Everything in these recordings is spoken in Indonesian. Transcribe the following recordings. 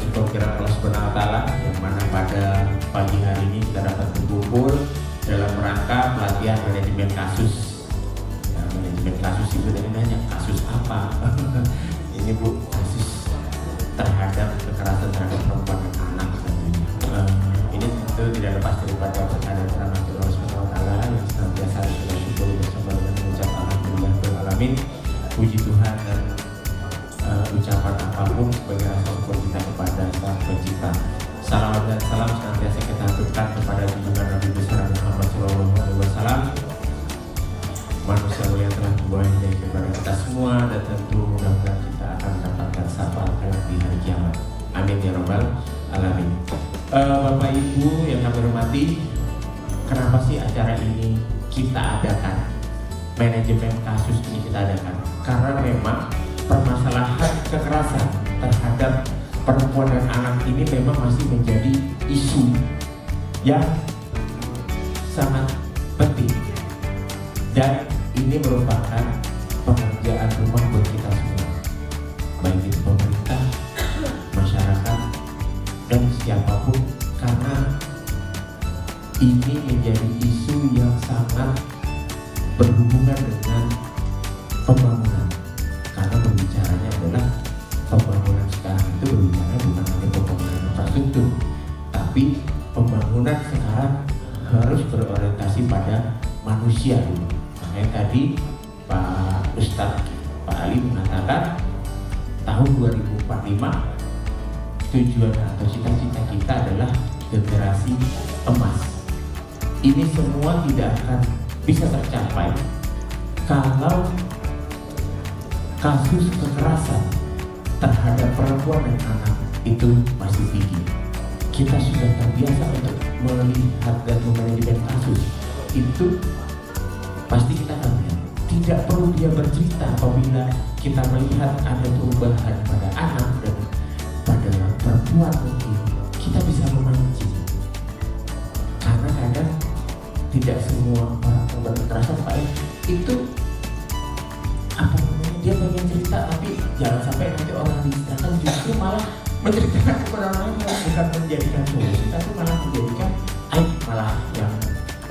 syukur kehadirat Allah Subhanahu wa taala yang mana pada pagi hari ini kita dapat berkumpul dalam rangka pelatihan manajemen kasus. Ya, manajemen kasus itu dari nanya kasus apa? Ini Bu, kasus terhadap kekerasan terhadap perempuan dan anak tentunya. Ini tentu tidak lepas daripada perkahadiran Allah Subhanahu wa taala yang senantiasa kita syukuri bersama dengan mengucap alhamdulillah rabbil alamin. Puji Tuhan dan ucapan apapun sebagai rasa syukur kita kepada Sang Pencipta. Salam dan salam senantiasa kita haturkan kepada junjungan Nabi besar Muhammad SAW, manusia mulia telah membawa hidayah kepada kita semua, dan tentu mudah-mudahan kita akan mendapatkan syafaat kelak di hari kiamat. Amin ya rabbal alamin. Bapak Ibu yang kami hormati, kenapa sih acara ini kita adakan? Manajemen kasus ini kita adakan karena memang permasalahan kekerasan terhadap perempuan dan anak ini memang masih menjadi isu yang sangat penting, dan ini merupakan pekerjaan rumah buat kita semua, baik itu pemerintah, masyarakat, dan siapapun, karena ini menjadi isu yang sangat berhubungan dengan pembangunan. Karena berbicaranya adalah pembangunan sekarang itu berbicara bukan hanya pembangunan infrastruktur, tapi pembangunan sekarang harus berorientasi pada manusia dulu. Makanya tadi Pak Ustadz Pak Ali mengatakan tahun 2045 tujuan atau cita-cita kita adalah generasi emas. Ini semua tidak akan bisa tercapai kalau kasus kekerasan terhadap perempuan dan anak itu masih tinggi. Kita sudah terbiasa untuk melihat dan memanajemen kasus itu, pasti kita akan melihat. Tidak perlu dia bercerita apabila kita melihat ada perubahan pada anak dan pada perempuan, mungkin kita bisa memancing. Karena kadang tidak semua orang korban kekerasan itu apa namanya, dia pengen cerita, tapi jangan sampai nanti orang diceritakan justru malah menceritakan kepada orang lain, bukan menjadikan solusi, tapi malah menjadikan aib, malah yang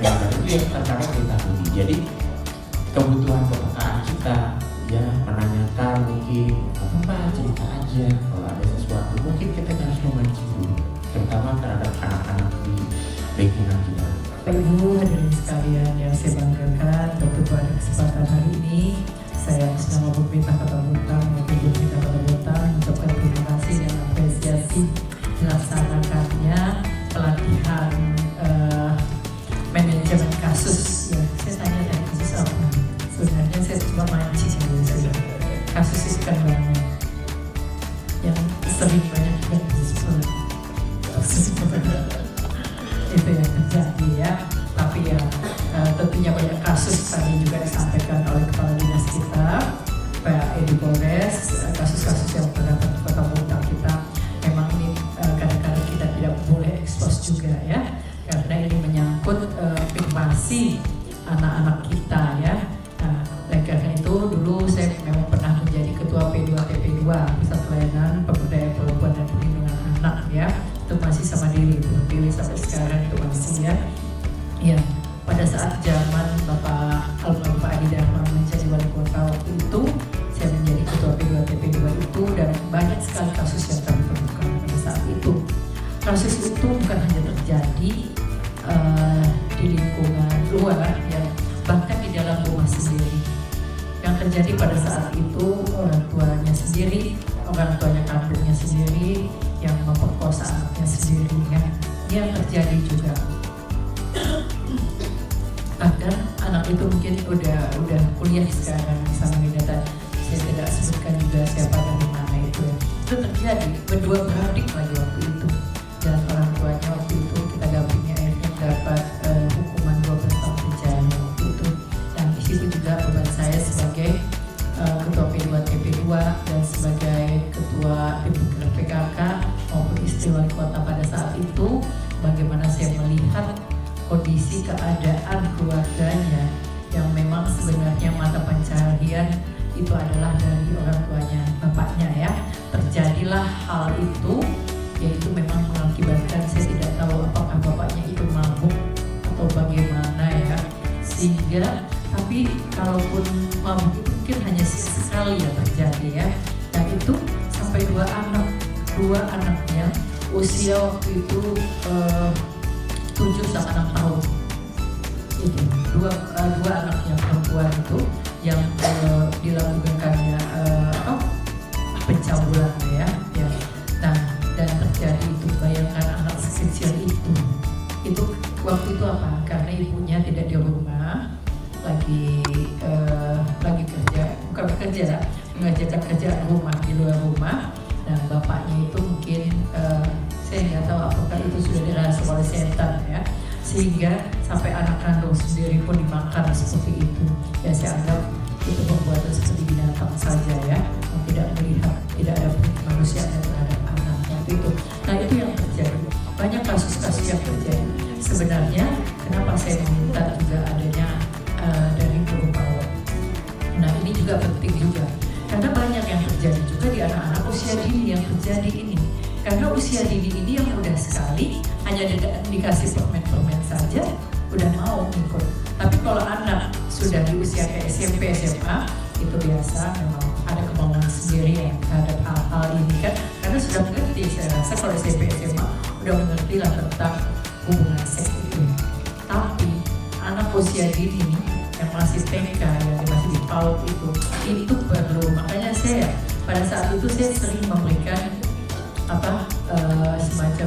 itu yang terkadang kita beli. Jadi kebutuhan kepekaan kita ya menanyakan, mungkin apa cerita aja kalau ada sesuatu, mungkin kita harus memancing dulu, terutama terhadap anak-anak di lingkungan kita. Ibu hadirin sekalian yang saya banggakan, tentu pada kesempatan hari ini saya bersama pemerintah Kota Bontang maupun pemerintah Kota Bontang mengucapkan terima kasih dan apresiasi dilaksanakannya pelatihan manajemen kasus. Ya, saya tanya tadi kasus apa? Sebenarnya saya cuma mancing saja. Kasus itu kan banyak, yang sering banyak dan kasus itu yang terjadi ya. Tapi ya tentunya banyak kasus tadi juga disampaikan oleh kepala dinas kita, Pak Edi Polres, kasus-kasus yang terdapat di Kota Bontang kita. Memang ini kadang-kadang kita tidak boleh ekspos juga ya, karena ini menyangkut privasi anak-anak kita ya. Nah, oleh karena itu dulu saya memang pernah menjadi ketua P2TP2, Pusat Pelayanan Pemberdayaan Perempuan dan Perlindungan Anak ya. Itu masih sama diri, pilih sampai sekarang itu masih ya. Ya, pada saat zaman Bapak Almarhum Pak Adi Dharma menjadi wali kota waktu itu, saya menjadi ketua P2TP2 itu, dan banyak sekali kasus yang kami temukan pada saat itu. Kasus itu bukan hanya terjadi di lingkungan luar ya, bahkan di dalam rumah sendiri. Yang terjadi pada saat itu orang tuanya sendiri, orang tuanya kandungnya sendiri yang memperkosa anaknya sendiri ya. Ini yang terjadi juga. Bahkan anak itu mungkin udah kuliah sekarang, misalnya data saya tidak sebutkan juga siapa dari mana itu terjadi, berdua beradik lagi waktu itu, dan orang tuanya waktu itu kita dampingi akhirnya dapat hukuman 12 tahun penjara waktu itu. Dan di situ juga beban saya sebagai ketua P2TP2 dan sebagai ketua PKK maupun istri wali kota pada saat itu, bagaimana saya melihat kondisi keadaan keluarganya yang memang sebenarnya mata pencaharian itu adalah dari orang tuanya, bapaknya ya. Terjadilah hal itu yaitu memang mengakibatkan, saya tidak tahu apakah bapaknya itu mabuk atau bagaimana ya, sehingga tapi kalaupun mabuk itu mungkin hanya sekali ya terjadi ya. Nah itu sampai dua anaknya usia waktu itu 7 sama 6 tahun. Itu dua anaknya perempuan itu yang dilakukannya pencabulan ya. Nah dan terjadi itu, bayangkan anak sekecil itu waktu itu apa? Karena ibunya tidak di rumah, lagi kerja, bukan bekerja, mengerjakan kerjaan rumah di luar rumah. Dan bapaknya itu mungkin saya nggak tahu apakah itu sudah dirasuki oleh setan ya, sehingga sampai anak kandung sendiri pun dimakan seperti itu. Ya saya anggap itu perbuatan seperti binatang saja ya, yang tidak melihat, tidak ada manusia yang terhadap anak itu. Nah itu yang terjadi, banyak kasus-kasus yang terjadi. Sebenarnya kenapa saya meminta juga adanya dari guru PAUD. Nah ini juga penting juga, karena banyak yang terjadi juga di anak-anak usia dini yang terjadi ini. Karena usia dini ini yang mudah sekali, hanya dikasih permen-permen saja, udah mau ikut. Tapi kalau anak sudah di usia kayak SMP, SMA, itu biasa memang ada kemauan sendiri yang terhadap hal-hal ini kan. Karena sudah mengerti, saya rasa kalau SMP, SMA udah mengerti lah tentang hubungan seks itu. Tapi anak usia dini yang masih TK, yang masih di PAUD itu perlu. Makanya saya pada saat itu saya sering memberikan semacam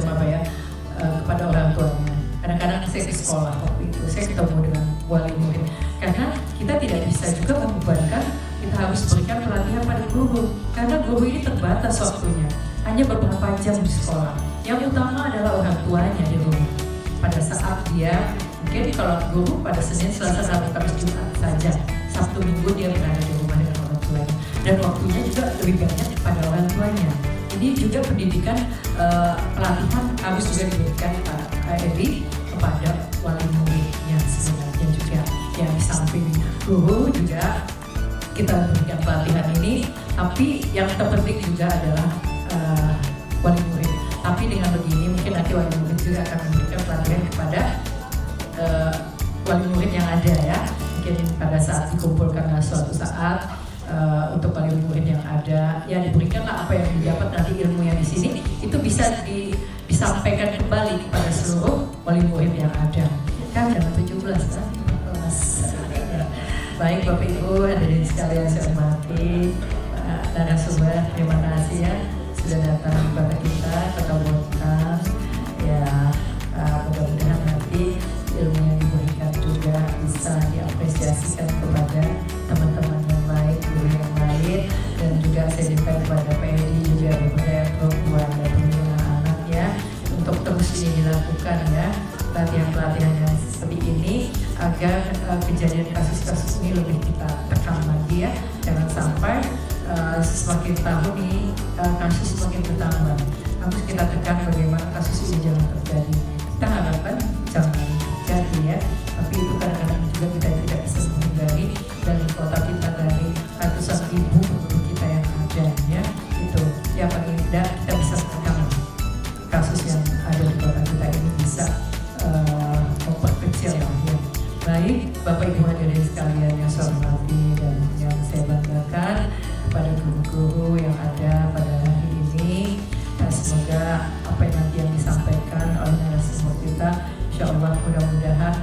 kepada orang tuanya. Kadang-kadang saya ke sekolah waktu itu, saya ketemu dengan wali murid. Karena kita tidak bisa juga membebankan, kita harus berikan pelatihan pada guru. Karena guru ini terbatas waktunya, hanya beberapa jam di sekolah. Yang utama adalah orang tuanya di rumah. Pada saat dia, mungkin kalau guru pada Senin, Selasa, Rabu, Kamis, Jumat saja. Sabtu Minggu dia berada di rumah dengan orang tuanya. Dan waktunya juga lebih banyak pada orang tuanya. Ini juga pendidikan pelatihan harus juga diberikan Pak Edi kepada wali muridnya sebenarnya juga. Yang di samping guru juga kita berikan pelatihan ini, tapi yang terpenting juga adalah wali murid. Tapi dengan begini mungkin nanti wali murid juga akan memberikan pelatihan kepada wali murid yang ada ya. Mungkin pada saat dikumpulkan suatu saat untuk wali murid yang ada, ya diberikanlah apa yang didapat nanti ilmu yang di sini itu bisa disampaikan kembali kepada seluruh wali murid yang ada. Kan jam 17 kan? Baik Bapak Ibu hadirin sekalian saya hormati, narasumber terima kasih ya sudah datang kepada kita, ketemu ya. Mudah-mudahan nanti ilmu yang diberikan juga bisa diapresiasikan kepada teman-teman yang lain, guru yang lain, dan juga saya berikan kepada PNI juga kepada perempuan dan anak ya, untuk terus ini dilakukan ya, pelatihan-pelatihan yang seperti ini agar kejadian kasus-kasus ini lebih kita tekan lagi ya, jangan sampai semakin tahun ini kasus semakin bertambah. Harus kita tekan bagaimana kasus ini jangan terjadi. Kita harapkan jangan terjadi ya, tapi itu kadang-kadang juga kita tidak bisa menghindari dari kota kita, dari ratusan ribu penduduk kita yang ada ya. Itu ya, paling tidak kita bisa tekan kasus yang ada di kota kita ini bisa memperkecil lah ya. Baik Bapak Ibu hadirin sekalian yang saya hormati dan yang saya banggakan, kepada guru-guru yang ada pada hari ini, semoga apa yang nanti yang disampaikan oleh narasumber kita insya Allah mudah-mudahan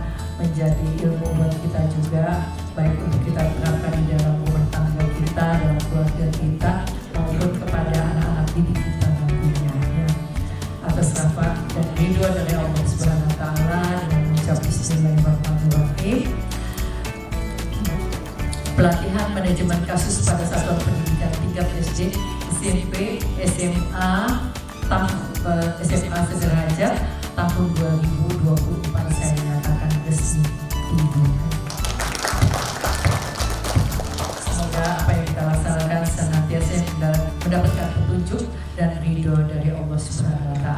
menjadi ilmu buat kita juga, baik untuk kita terapkan di dalam rumah tangga kita, dalam keluarga kita, maupun kepada anak-anak didik kita nantinya ya. Atas rahmat dan ridho dari Allah Subhanahu wa Ta'ala, dengan mengucap Bismillahirrahmanirrahim. Pelatihan manajemen kasus pada satuan pendidikan tingkat SD, SMP, SMA, SMA sederajat tahun 2024 saya nyatakan resmi dimulai. Semoga apa yang kita laksanakan senantiasa mendapatkan petunjuk dan ridho dari Allah Subhanahu wa Ta'ala.